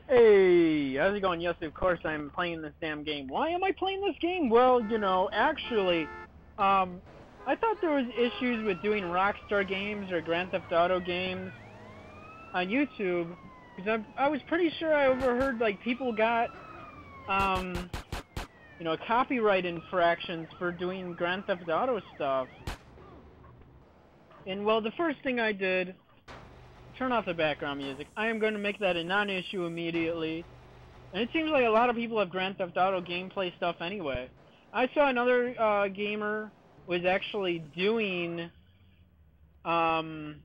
Hey, how's it going? Yes, of course I'm playing this damn game. Why am I playing this game? Well, actually, I thought there was issues with doing Rockstar games or Grand Theft Auto games on YouTube, because I was pretty sure I overheard, like, people got, copyright infractions for doing Grand Theft Auto stuff. And, well, the first thing I did, turn off the background music. I am going to make that a non-issue immediately. And it seems like a lot of people have Grand Theft Auto gameplay stuff anyway. I saw another gamer was actually doing Grand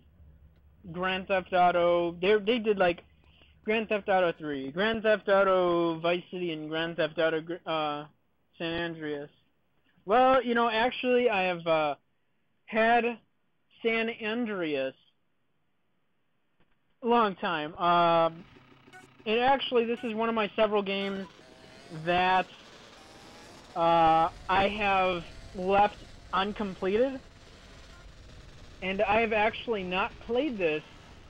Theft Auto. They did like Grand Theft Auto 3, Grand Theft Auto Vice City, and Grand Theft Auto San Andreas. Well, actually I have had San Andreas a long time. And actually, this is one of my several games that I have left uncompleted. And I have actually not played this.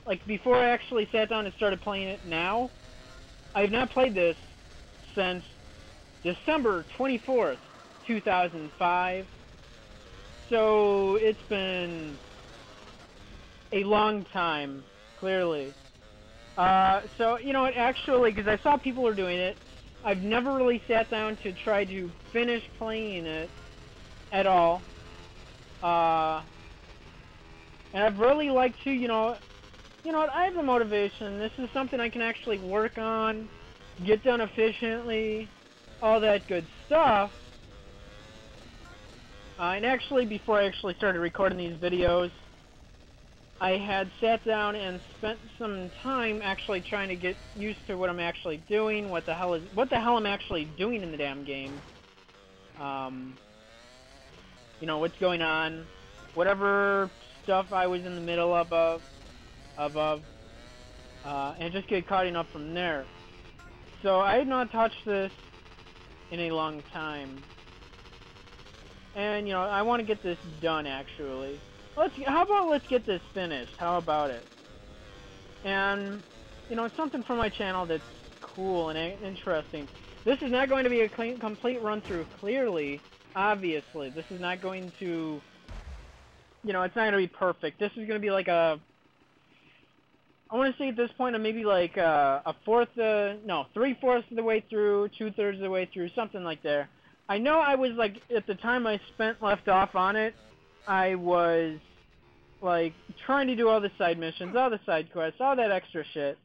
Like, before I actually sat down and started playing it now, I have not played this since December 24th, 2005. So, it's been a long time, clearly. So, actually, because I saw people are doing it, I've never really sat down to try to finish playing it at all. And I've really liked to, I have the motivation. This is something I can actually work on, get done efficiently, all that good stuff. And actually, before I actually started recording these videos, I had sat down and spent some time actually trying to get used to what I'm actually doing, what the hell I'm actually doing in the damn game. What's going on, whatever stuff I was in the middle of, and just get caught up from there. So I had not touched this in a long time, and I want to get this done actually. How about let's get this finished? How about it? And, it's something for my channel that's cool and interesting. This is not going to be a complete run-through, clearly, obviously. This is not going to, it's not going to be perfect. This is going to be like I want to say at this point, maybe like a fourth, 3/4 of the way through, 2/3 of the way through, something like that. I know I was, like, at the time I left off on it, I was, like, trying to do all the side missions, all the side quests, all that extra shit.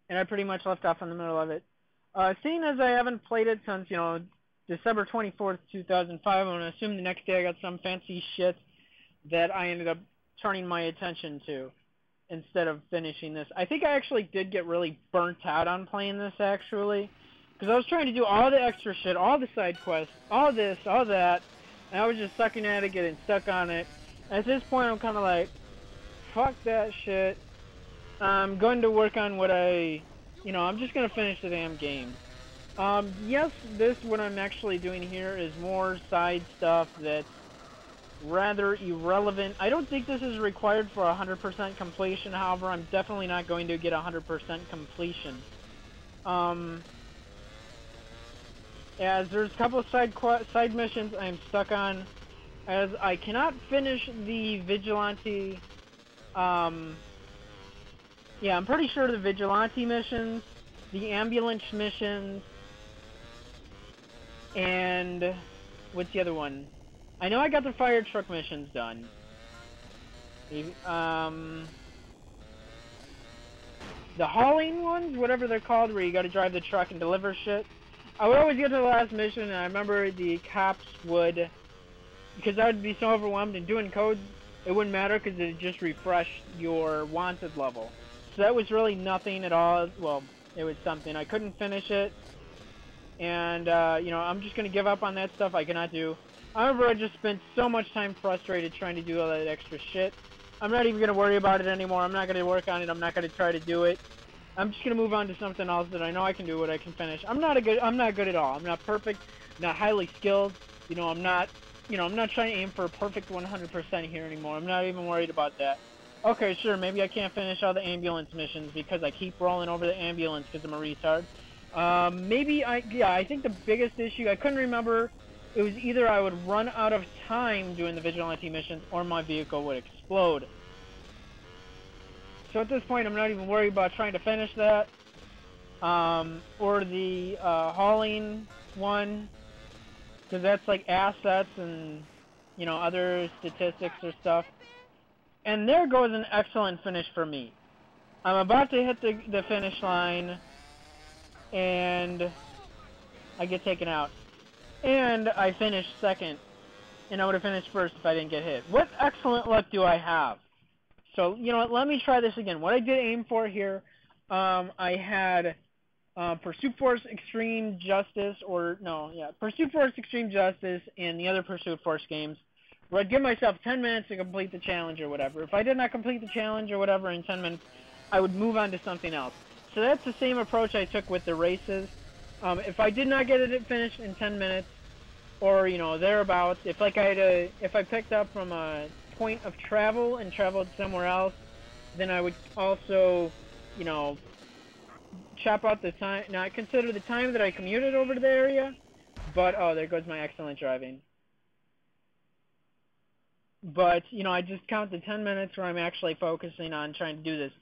And I pretty much left off in the middle of it. Seeing as I haven't played it since, December 24th, 2005, I'm going to assume the next day I got some fancy shit that I ended up turning my attention to instead of finishing this. I think I actually did get really burnt out on playing this, actually. Because I was trying to do all the extra shit, all the side quests, all this, all that. And I was just sucking at it, getting stuck on it. At this point, I'm kind of like, fuck that shit. I'm going to work on what I'm just going to finish the damn game. Yes, what I'm actually doing here is more side stuff that's rather irrelevant. I don't think this is required for 100% completion, however, I'm definitely not going to get 100% completion. As there's a couple of side missions I'm stuck on, as I cannot finish the vigilante, I'm pretty sure the vigilante missions, the ambulance missions, and what's the other one? I know I got the fire truck missions done. The hauling ones, whatever they're called, where you gotta drive the truck and deliver shit. I would always get to the last mission, and I remember the cops would, because I would be so overwhelmed in doing codes, it wouldn't matter because it would just refresh your wanted level. So that was really nothing at all. Well, it was something. I couldn't finish it, and, I'm just going to give up on that stuff I cannot do. However, I just spent so much time frustrated trying to do all that extra shit. I'm not even going to worry about it anymore. I'm not going to work on it. I'm not going to try to do it. I'm just gonna move on to something else that I know I can do, what I can finish. I'm not good at all. I'm not perfect, not highly skilled. I'm not trying to aim for a perfect 100% here anymore. I'm not even worried about that. Okay, sure, maybe I can't finish all the ambulance missions because I keep rolling over the ambulance because I'm a retard. Yeah, I think the biggest issue, I couldn't remember, it was either I would run out of time doing the vigilante missions or my vehicle would explode. So at this point, I'm not even worried about trying to finish that. Or the hauling one, because that's like assets and, you know, other statistics or stuff. And there goes an excellent finish for me. I'm about to hit the finish line, and I get taken out. And I finish second, and I would have finished first if I didn't get hit. What excellent luck do I have? So, you know what, let me try this again. What I did aim for here, I had Pursuit Force Extreme Justice, Pursuit Force Extreme Justice and the other Pursuit Force games, where I'd give myself 10 minutes to complete the challenge or whatever. If I did not complete the challenge or whatever in 10 minutes, I would move on to something else. So that's the same approach I took with the races. If I did not get it finished in 10 minutes, or, you know, thereabouts, if I picked up from a point of travel and traveled somewhere else, then I would also, you know, chop out the time. Now, I consider the time that I commuted over to the area, but, oh, there goes my excellent driving. But, you know, I just count the 10 minutes where I'm actually focusing on trying to do this.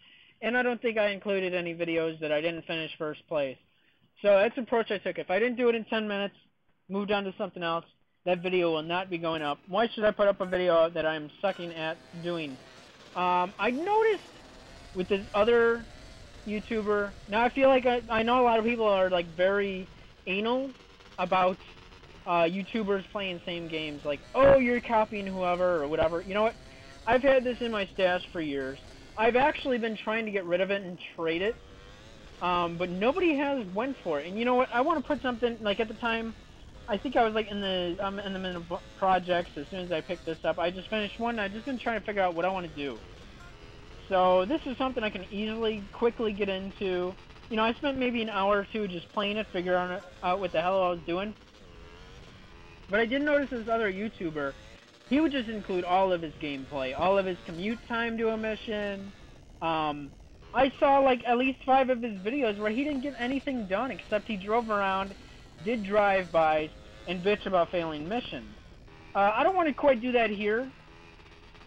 And I don't think I included any videos that I didn't finish first place. So that's the approach I took. If I didn't do it in 10 minutes, moved on to something else, that video will not be going up. Why should I put up a video that I'm sucking at doing? I noticed with this other YouTuber, now I feel like I know a lot of people are like very anal about YouTubers playing same games, like, oh, you're copying whoever or whatever. You know what? I've had this in my stash for years. I've actually been trying to get rid of it and trade it, but nobody has went for it. And you know what? I want to put something, like at the time, I think I was like in the middle of projects as soon as I picked this up. I just finished one, and I've just been trying to figure out what I want to do. So this is something I can easily, quickly get into. You know, I spent maybe an hour or two just playing it, figuring out what the hell I was doing. But I did notice this other YouTuber, he would just include all of his gameplay, all of his commute time to a mission. I saw like at least 5 of his videos where he didn't get anything done except he drove around, did drive-bys, and bitch about failing missions. I don't want to quite do that here.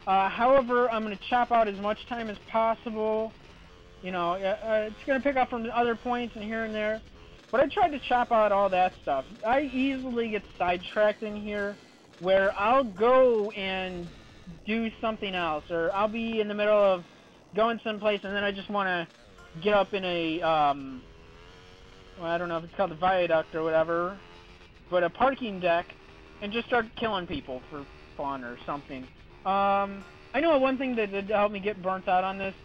However, I'm going to chop out as much time as possible. You know, it's going to pick up from other points and here and there. But I tried to chop out all that stuff. I easily get sidetracked in here, where I'll go and do something else, or I'll be in the middle of going someplace and then I just want to get up in a, well, I don't know if it's called the viaduct or whatever, but a parking deck, and just start killing people for fun or something. I know one thing that helped me get burnt out on this,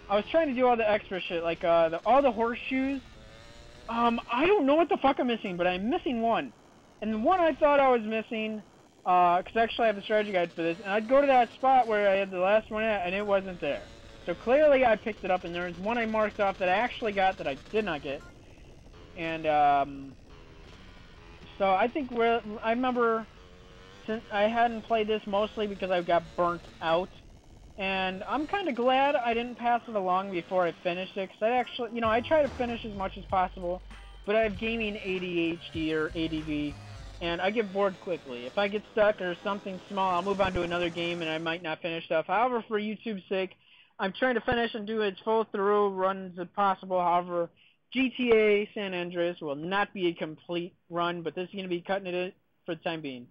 I was trying to do all the extra shit, like all the horseshoes. I don't know what the fuck I'm missing, but I'm missing one. And the one I thought I was missing, because actually I have a strategy guide for this, and I'd go to that spot where I had the last one at, and it wasn't there. So clearly I picked it up, and there was one I marked off that I actually got that I did not get. And, so I think I remember, since I hadn't played this mostly because I got burnt out, and I'm kind of glad I didn't pass it along before I finished it, because I actually, you know, I try to finish as much as possible, but I have gaming ADHD or ADD, and I get bored quickly. If I get stuck or something small, I'll move on to another game, and I might not finish stuff. However, for YouTube's sake, I'm trying to finish and do its full through runs as possible. However, GTA San Andreas will not be a complete run, but this is going to be cutting it for the time being.